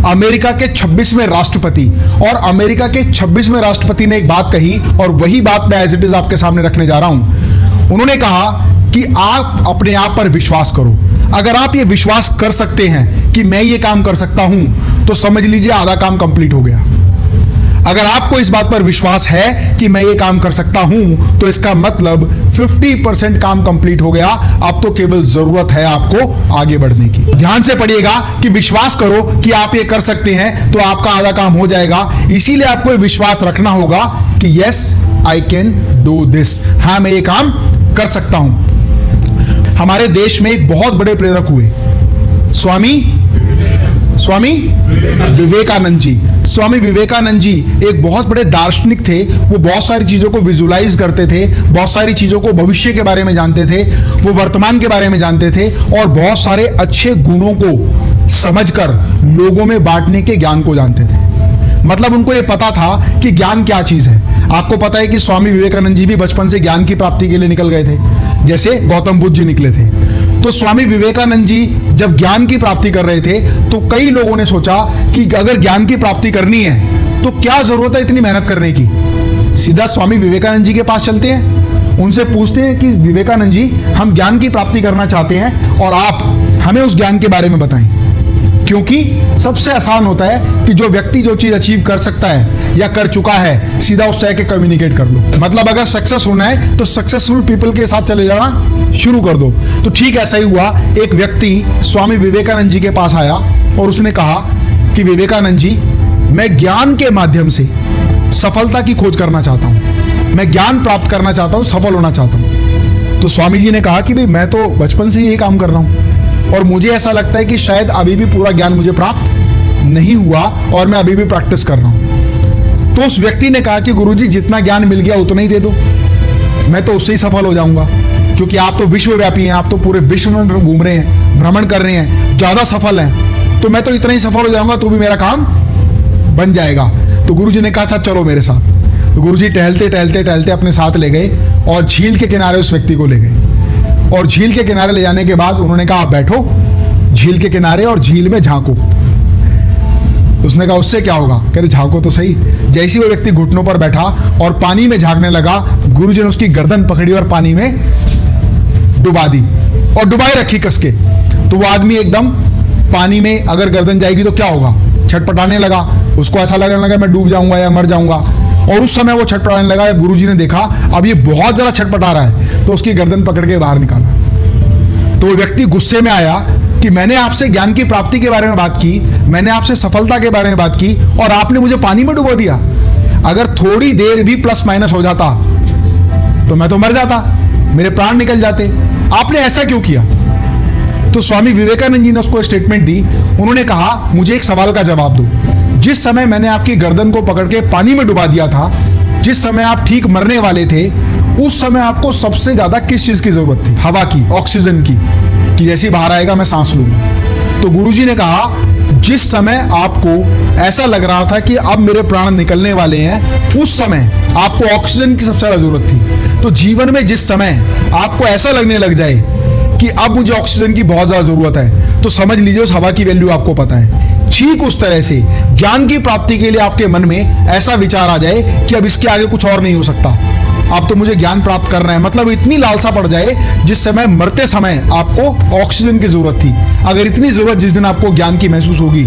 America के 26वें राष्ट्रपति, और अमेरिका के 26वें राष्ट्रपति ने एक बात कही और वही बात मैं एज इट इज आपके सामने रखने जा रहा हूं। उन्होंने कहा कि आप अपने आप पर विश्वास करो। अगर आप ये विश्वास कर सकते हैं कि मैं ये काम कर सकता हूं तो समझ लीजिए आधा काम कंप्लीट हो गया। अगर आपको इस बात पर विश्वास है कि मैं ये काम कर सकता हूं तो इसका मतलब 50% काम कंप्लीट हो गया। अब तो केवल जरूरत है आपको आगे बढ़ने की। ध्यान से पढ़िएगा कि विश्वास करो कि आप ये कर सकते हैं तो आपका आधा काम हो जाएगा। इसीलिए आपको ये विश्वास रखना होगा कि yes I can do this, हाँ मैं ये काम कर सकता हूं। हमारे देश में एक बहुत बड़े प्रेरक हुए, स्वामी विवेकानंद जी। स्वामी विवेकानंद जी एक बहुत बड़े दार्शनिक थे। वो बहुत सारी चीजों को विजुलाइज करते थे, बहुत सारी चीजों को भविष्य के बारे में जानते थे, वो वर्तमान के बारे में जानते थे और बहुत सारे अच्छे गुणों को समझकर लोगों में बांटने के ज्ञान को जानते थे। मतलब उनको ये पता था कि ज्ञान क्या चीज है। आपको पता है कि स्वामी विवेकानंद जी भी बचपन से ज्ञान की प्राप्ति के लिए निकल गए थे, जैसे गौतम बुद्ध जी निकले थे। तो स्वामी विवेकानंद जी जब ज्ञान की प्राप्ति कर रहे थे तो कई लोगों ने सोचा कि अगर ज्ञान की प्राप्ति करनी है तो क्या जरूरत है इतनी मेहनत करने की। सीधा स्वामी विवेकानंद जी के पास चलते हैं, उनसे पूछते हैं कि विवेकानंद जी हम ज्ञान की प्राप्ति करना चाहते हैं और आप हमें उस ज्ञान के बारे में बताएं। क्योंकि सबसे आसान होता है कि जो व्यक्ति जो चीज अचीव कर सकता है या कर चुका है सीधा उससे आके कम्युनिकेट कर लो। मतलब अगर सक्सेस होना है तो सक्सेसफुल पीपल के साथ चले जाना शुरू कर दो। तो ठीक ऐसा ही हुआ। एक व्यक्ति स्वामी विवेकानंद जी के पास आया और उसने कहा कि विवेकानंद जी मैं ज्ञान के माध्यम से सफलता की खोज करना चाहता हूं, मैं ज्ञान प्राप्त करना चाहता हूं, सफल होना चाहता हूं। तो स्वामी जी ने कहा कि भाई मैं तो बचपन से यही काम कर रहा हूं और मुझे ऐसा लगता है कि शायद अभी भी पूरा ज्ञान मुझे प्राप्त नहीं हुआ और मैं अभी भी प्रैक्टिस कर रहा हूं। तो उस व्यक्ति ने कहा कि गुरुजी जितना ज्ञान मिल गया उतना ही दे दो, मैं तो उससे ही सफल हो जाऊंगा। क्योंकि आप तो विश्वव्यापी हैं, आप तो पूरे विश्व में घूम रहे हैं, भ्रमण कर रहे हैं, ज्यादा सफल हैं, तो मैं तो इतना ही सफल हो जाऊंगा तो भी मेरा काम बन जाएगा। तो गुरुजी ने कहा अच्छा चलो मेरे साथ। तो गुरुजी टहलते टहलते टहलते अपने साथ ले गए और झील के किनारे उस व्यक्ति को ले गए। और झील के किनारे ले जाने के बाद उन्होंने कहा आप बैठो झील के किनारे और झील में झांको। उसने कहा उससे क्या होगा? कह रहे झांको तो सही। जैसे वो व्यक्ति घुटनों पर बैठा और पानी में झांकने लगा, गुरुजी ने उसकी गर्दन पकड़ी और पानी में डुबा दी और डुबाई रखी कस के। तो वो आदमी एकदम पानी में अगर गर्दन जाएगी तो क्या होगा? छटपटाने लगा। उसको ऐसा लगने लगा मैं डूब जाऊंगा या मर जाऊंगा। और उस समय वो छटपटाने लगा। गुरुजी ने देखा अब ये बहुत ज्यादा छटपटा रहा है तो उसकी गर्दन पकड़ के बाहर निकाला। तो वो व्यक्ति गुस्से में आया कि मैंने आपसे ज्ञान की प्राप्ति के बारे में बात की, मैंने आपसे सफलता के बारे में बात की और आपने मुझे पानी में डुबो दिया। अगर थोड़ी देर भी प्लस माइनस हो जाता तो मैं तो मर जाता, मेरे प्राण निकल जाते। आपने ऐसा क्यों किया? तो स्वामी विवेकानंद जी ने उसको स्टेटमेंट दी। उन्होंने कहा मुझे एक सवाल का जवाब दो। जिस समय मैंने आपकी गर्दन को पकड़ के पानी में डुबा दिया था, जिस समय आप ठीक मरने वाले थे, उस समय आपको सबसे ज्यादा किस चीज की जरूरत थी? हवा की, ऑक्सीजन की, कि जैसे बाहर आएगा मैं सांस लूंगा। तो गुरुजी ने कहा जिस समय आपको ऐसा लग रहा था कि अब मेरे प्राण निकलने वाले हैं, उस समय आपको ऑक्सीजन की सबसे ज्यादा जरूरत थी। तो जीवन में जिस समय आपको ऐसा लगने लग जाए कि अब मुझे ऑक्सीजन की बहुत ज्यादा जरूरत है, तो समझ लीजिए उस हवा की वैल्यू आपको पता है। ठीक उस तरह से ज्ञान की प्राप्ति के लिए आपके मन में ऐसा विचार आ जाए कि अब इसके आगे कुछ और नहीं हो सकता, अब तो मुझे ज्ञान प्राप्त करना है। मतलब इतनी लालसा पड़ जाए जिस समय मरते समय आपको ऑक्सीजन की जरूरत थी, अगर इतनी जरूरत जिस दिन आपको ज्ञान की महसूस होगी,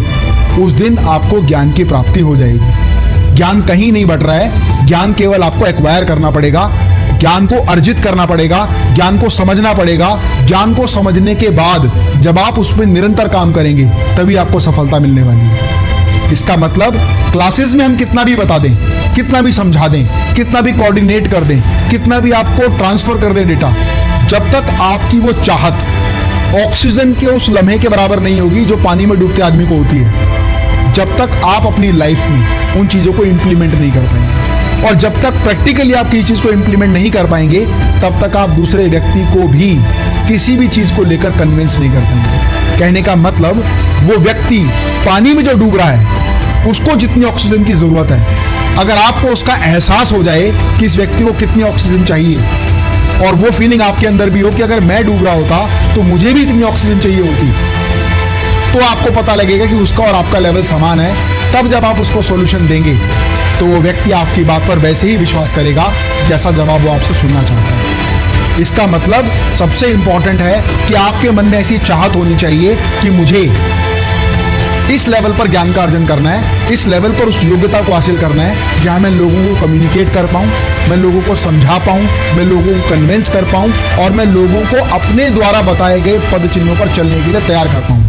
उस दिन आपको ज्ञान की प्राप्ति हो जाएगी। ज्ञान कहीं नहीं बट रहा है, ज्ञान केवल आपको एक्वायर करना पड़ेगा, ज्ञान को अर्जित करना पड़ेगा, ज्ञान को समझना पड़ेगा। ज्ञान को समझने के बाद जब आप उस पर निरंतर काम करेंगे तभी आपको सफलता मिलने वाली है। इसका मतलब क्लासेस में हम कितना भी बता दें, कितना भी समझा दें, कितना भी कोऑर्डिनेट कर दें, कितना भी आपको ट्रांसफर कर दें डेटा, जब तक आपकी वो चाहत ऑक्सीजन के उस लम्हे के बराबर नहीं होगी जो पानी में डूबते आदमी को होती है, जब तक आप अपनी लाइफ में उन चीजों को इंप्लीमेंट नहीं कर पाएंगे। और जब तक प्रैक्टिकली आप किसी चीज को इंप्लीमेंट नहीं कर पाएंगे, तब तक आप दूसरे व्यक्ति को भी किसी भी चीज को लेकर कन्विंस नहीं कर पाएंगे। कहने का मतलब वो व्यक्ति पानी में जो डूब रहा है उसको जितनी ऑक्सीजन की जरूरत है, अगर आपको उसका एहसास हो जाए कि इस व्यक्ति को कितनी ऑक्सीजन चाहिए, और वो फीलिंग आपके अंदर भी हो कि अगर मैं डूब रहा होता तो मुझे भी इतनी ऑक्सीजन चाहिए होती, तो आपको पता लगेगा कि उसका और आपका लेवल समान है। तब जब आप उसको सॉल्यूशन देंगे तो वो व्यक्ति आपकी बात पर वैसे ही विश्वास करेगा जैसा जवाब वो आपसे सुनना चाहता है। इसका मतलब सबसे इंपॉर्टेंट है कि आपके मन में ऐसी चाहत होनी चाहिए कि मुझे इस लेवल पर ज्ञान का अर्जन करना है, इस लेवल पर उस योग्यता को हासिल करना है जहां मैं लोगों को कम्युनिकेट कर पाऊं, मैं लोगों को समझा पाऊं, मैं लोगों को कन्विंस कर पाऊं और मैं लोगों को अपने द्वारा बताए गए पद चिन्हों पर चलने के लिए तैयार कर पाऊं।